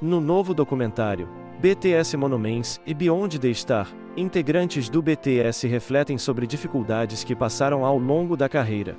No novo documentário, BTS Monuments e Beyond the Star, integrantes do BTS refletem sobre dificuldades que passaram ao longo da carreira.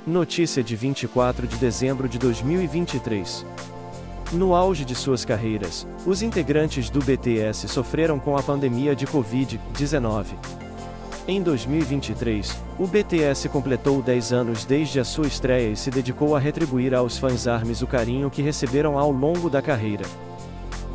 Notícia de 24 de dezembro de 2023. No auge de suas carreiras, os integrantes do BTS sofreram com a pandemia de Covid-19. Em 2023, o BTS completou 10 anos desde a sua estreia e se dedicou a retribuir aos fãs ARMYs o carinho que receberam ao longo da carreira.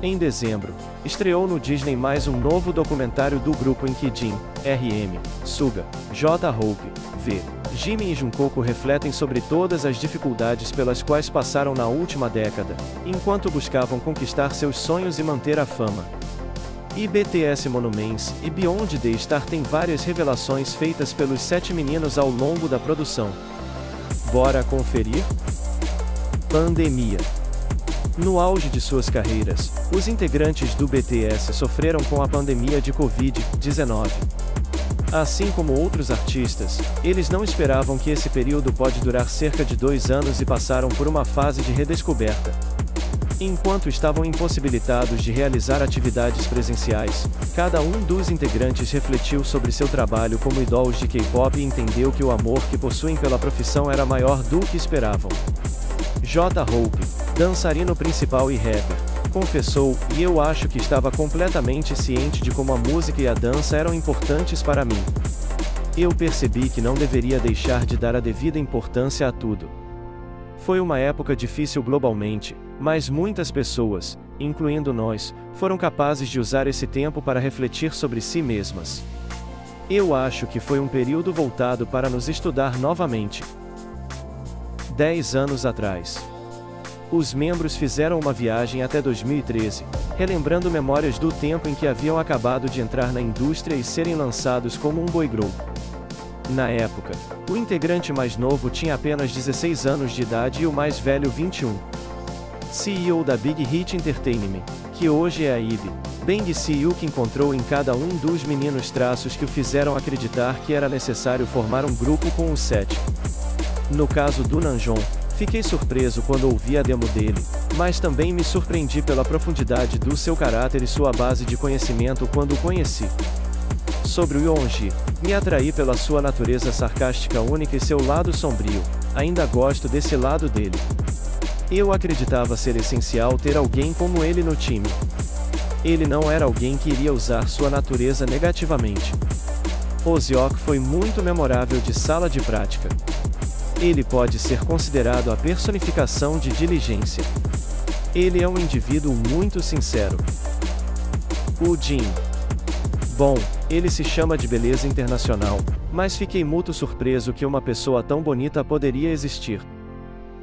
Em dezembro, estreou no Disney mais um novo documentário do grupo em que Jin, RM, Suga, J-Hope, V, Jimin e Jungkook refletem sobre todas as dificuldades pelas quais passaram na última década, enquanto buscavam conquistar seus sonhos e manter a fama. E BTS Monuments e Beyond the Star tem várias revelações feitas pelos 7 meninos ao longo da produção. Bora conferir? Pandemia. No auge de suas carreiras, os integrantes do BTS sofreram com a pandemia de Covid-19. Assim como outros artistas, eles não esperavam que esse período pode durar cerca de 2 anos e passaram por uma fase de redescoberta. Enquanto estavam impossibilitados de realizar atividades presenciais, cada um dos integrantes refletiu sobre seu trabalho como idols de K-pop e entendeu que o amor que possuem pela profissão era maior do que esperavam. J-Hope, dançarino principal e rapper, confessou: "E eu acho que estava completamente ciente de como a música e a dança eram importantes para mim. Eu percebi que não deveria deixar de dar a devida importância a tudo. Foi uma época difícil globalmente, mas muitas pessoas, incluindo nós, foram capazes de usar esse tempo para refletir sobre si mesmas. Eu acho que foi um período voltado para nos estudar novamente." 10 anos atrás, os membros fizeram uma viagem até 2013, relembrando memórias do tempo em que haviam acabado de entrar na indústria e serem lançados como um boy group. Na época, o integrante mais novo tinha apenas 16 anos de idade e o mais velho 21. CEO da Big Hit Entertainment, que hoje é a IB, Bang Se-hyuk encontrou em cada um dos meninos traços que o fizeram acreditar que era necessário formar um grupo com os 7. No caso do Namjoon, fiquei surpreso quando ouvi a demo dele, mas também me surpreendi pela profundidade do seu caráter e sua base de conhecimento quando o conheci. Sobre o Yeonji, me atraí pela sua natureza sarcástica única e seu lado sombrio, ainda gosto desse lado dele. Eu acreditava ser essencial ter alguém como ele no time. Ele não era alguém que iria usar sua natureza negativamente. O Seok foi muito memorável de sala de prática. Ele pode ser considerado a personificação de diligência. Ele é um indivíduo muito sincero. O Jin. Bom, ele se chama de beleza internacional, mas fiquei muito surpreso que uma pessoa tão bonita poderia existir.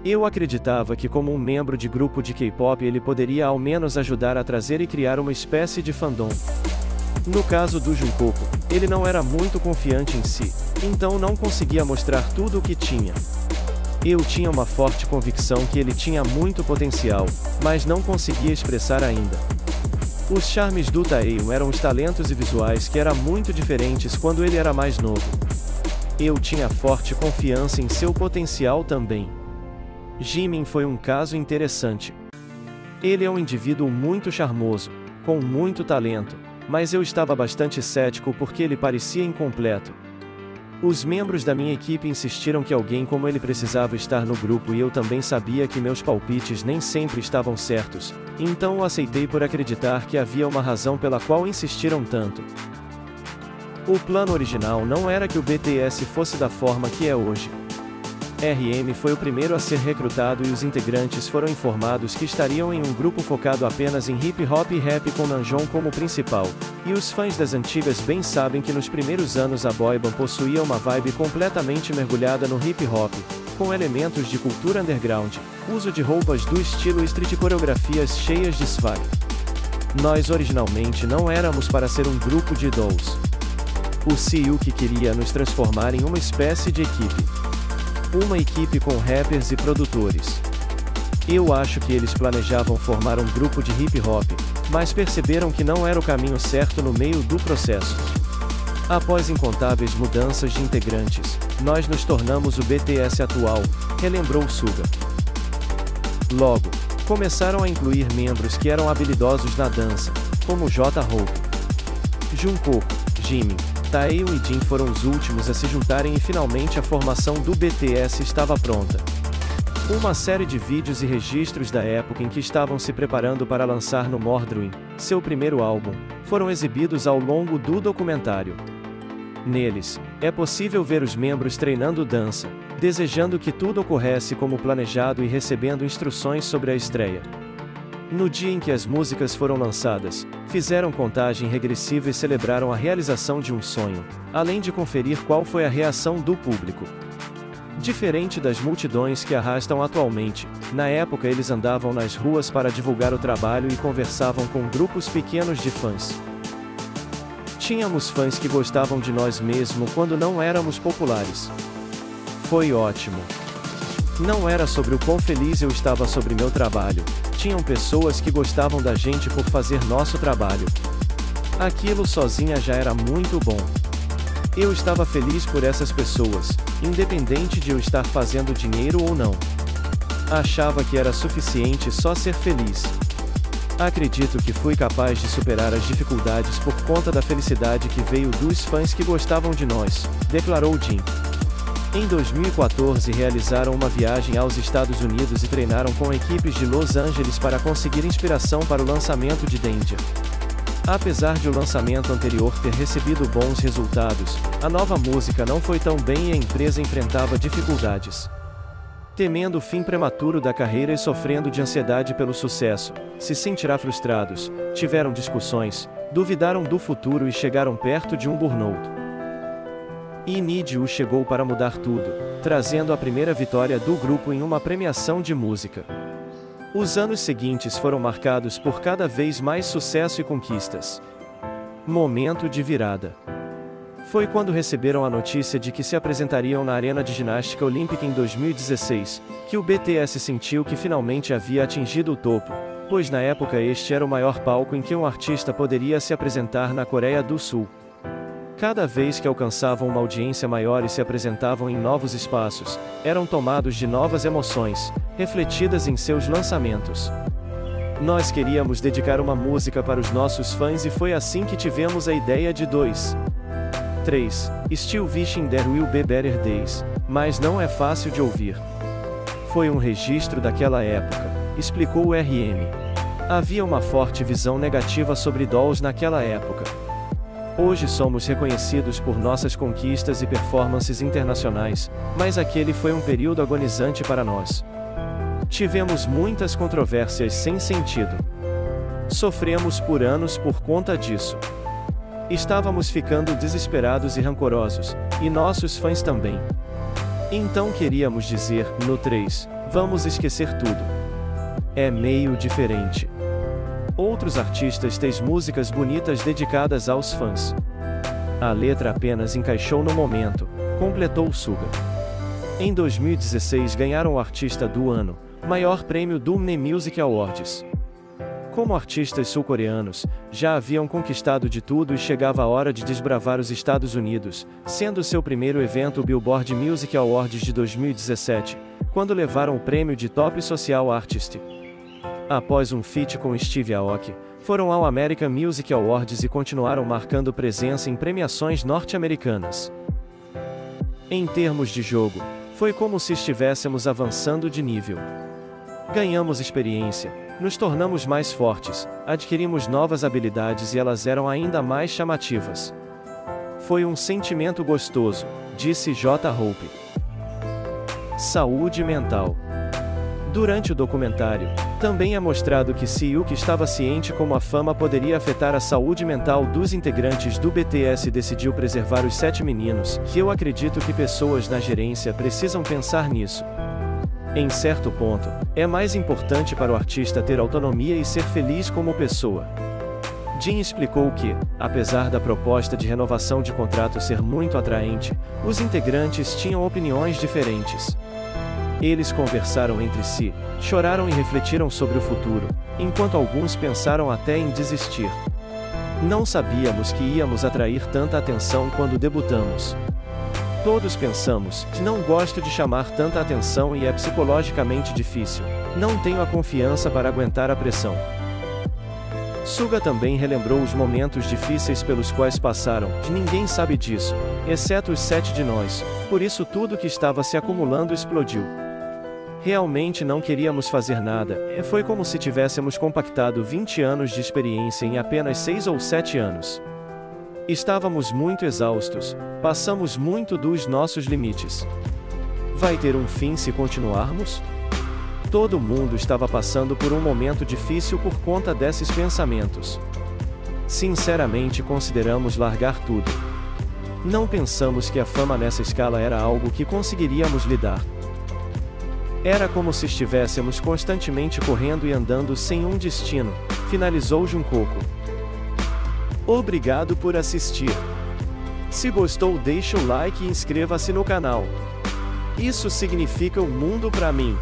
Eu acreditava que como um membro de grupo de K-pop ele poderia ao menos ajudar a trazer e criar uma espécie de fandom. No caso do Jungkook, ele não era muito confiante em si, então não conseguia mostrar tudo o que tinha. Eu tinha uma forte convicção que ele tinha muito potencial, mas não conseguia expressar ainda. Os charmes do Taeyeon eram os talentos e visuais que eram muito diferentes quando ele era mais novo. Eu tinha forte confiança em seu potencial também. Jimin foi um caso interessante. Ele é um indivíduo muito charmoso, com muito talento, mas eu estava bastante cético porque ele parecia incompleto. Os membros da minha equipe insistiram que alguém como ele precisava estar no grupo e eu também sabia que meus palpites nem sempre estavam certos, então o aceitei por acreditar que havia uma razão pela qual insistiram tanto. O plano original não era que o BTS fosse da forma que é hoje. RM foi o primeiro a ser recrutado e os integrantes foram informados que estariam em um grupo focado apenas em hip hop e rap com Namjoon como principal, e os fãs das antigas bem sabem que nos primeiros anos a boyband possuía uma vibe completamente mergulhada no hip hop, com elementos de cultura underground, uso de roupas do estilo street e coreografias cheias de swag. Nós originalmente não éramos para ser um grupo de idols. O Se-hyuk queria nos transformar em uma espécie de equipe. Uma equipe com rappers e produtores. Eu acho que eles planejavam formar um grupo de hip hop, mas perceberam que não era o caminho certo no meio do processo. Após incontáveis mudanças de integrantes, nós nos tornamos o BTS atual, relembrou Suga. Logo, Começaram a incluir membros que eram habilidosos na dança, como J-Hope. Jungkook, Jimin, Taeyeon e Jin foram os últimos a se juntarem e finalmente a formação do BTS estava pronta. Uma série de vídeos e registros da época em que estavam se preparando para lançar No More Dream, seu primeiro álbum, foram exibidos ao longo do documentário. Neles, é possível ver os membros treinando dança, desejando que tudo ocorresse como planejado e recebendo instruções sobre a estreia. No dia em que as músicas foram lançadas, fizeram contagem regressiva e celebraram a realização de um sonho, além de conferir qual foi a reação do público. Diferente das multidões que arrastam atualmente, na época eles andavam nas ruas para divulgar o trabalho e conversavam com grupos pequenos de fãs. Tínhamos fãs que gostavam de nós mesmo quando não éramos populares. Foi ótimo. Não era sobre o quão feliz eu estava sobre meu trabalho, tinham pessoas que gostavam da gente por fazer nosso trabalho. Aquilo sozinha já era muito bom. Eu estava feliz por essas pessoas, independente de eu estar fazendo dinheiro ou não. Achava que era suficiente só ser feliz. Acredito que fui capaz de superar as dificuldades por conta da felicidade que veio dos fãs que gostavam de nós, declarou Jin. Em 2014 realizaram uma viagem aos Estados Unidos e treinaram com equipes de Los Angeles para conseguir inspiração para o lançamento de Danger. Apesar de o lançamento anterior ter recebido bons resultados, a nova música não foi tão bem e a empresa enfrentava dificuldades. Temendo o fim prematuro da carreira e sofrendo de ansiedade pelo sucesso, se sentirá frustrados, tiveram discussões, duvidaram do futuro e chegaram perto de um burnout. E Need You chegou para mudar tudo, trazendo a primeira vitória do grupo em uma premiação de música. Os anos seguintes foram marcados por cada vez mais sucesso e conquistas. Momento de virada. Foi quando receberam a notícia de que se apresentariam na Arena de Ginástica Olímpica em 2016, que o BTS sentiu que finalmente havia atingido o topo, pois na época este era o maior palco em que um artista poderia se apresentar na Coreia do Sul. Cada vez que alcançavam uma audiência maior e se apresentavam em novos espaços, eram tomados de novas emoções, refletidas em seus lançamentos. Nós queríamos dedicar uma música para os nossos fãs e foi assim que tivemos a ideia de 3. Still Wishing There Will Be Better Days, mas não é fácil de ouvir. Foi um registro daquela época, explicou o RM. Havia uma forte visão negativa sobre Dolls naquela época. Hoje somos reconhecidos por nossas conquistas e performances internacionais, mas aquele foi um período agonizante para nós. Tivemos muitas controvérsias sem sentido. Sofremos por anos por conta disso. Estávamos ficando desesperados e rancorosos, e nossos fãs também. Então queríamos dizer, no 3, vamos esquecer tudo. É meio diferente. Outros artistas têm músicas bonitas dedicadas aos fãs. A letra apenas encaixou no momento, completou Suga. Em 2016 ganharam o Artista do Ano, maior prêmio do MNE Music Awards. Como artistas sul-coreanos, já haviam conquistado de tudo e chegava a hora de desbravar os Estados Unidos, sendo seu primeiro evento o Billboard Music Awards de 2017, quando levaram o prêmio de Top Social Artist. Após um feat com Steve Aoki, foram ao American Music Awards e continuaram marcando presença em premiações norte-americanas. Em termos de jogo, foi como se estivéssemos avançando de nível. Ganhamos experiência, nos tornamos mais fortes, adquirimos novas habilidades e elas eram ainda mais chamativas. Foi um sentimento gostoso, disse J-Hope. Saúde mental. Durante o documentário, também é mostrado que Seok estava ciente como a fama poderia afetar a saúde mental dos integrantes do BTS e decidiu preservar os 7 meninos, que eu acredito que pessoas na gerência precisam pensar nisso. Em certo ponto, é mais importante para o artista ter autonomia e ser feliz como pessoa. Jin explicou que, apesar da proposta de renovação de contrato ser muito atraente, os integrantes tinham opiniões diferentes. Eles conversaram entre si, choraram e refletiram sobre o futuro, enquanto alguns pensaram até em desistir. Não sabíamos que íamos atrair tanta atenção quando debutamos. Todos pensamos que não gosto de chamar tanta atenção e é psicologicamente difícil, Não tenho a confiança para aguentar a pressão. Suga também relembrou os momentos difíceis pelos quais passaram. Ninguém sabe disso, exceto os 7 de nós, por isso tudo que estava se acumulando explodiu. Realmente não queríamos fazer nada, foi como se tivéssemos compactado 20 anos de experiência em apenas 6 ou 7 anos. Estávamos muito exaustos, passamos muito dos nossos limites. Vai ter um fim se continuarmos? Todo mundo estava passando por um momento difícil por conta desses pensamentos. Sinceramente consideramos largar tudo. Não pensamos que a fama nessa escala era algo que conseguiríamos lidar. Era como se estivéssemos constantemente correndo e andando sem um destino, finalizou Jungkook. Obrigado por assistir. Se gostou, deixa o like e inscreva-se no canal. Isso significa o mundo para mim.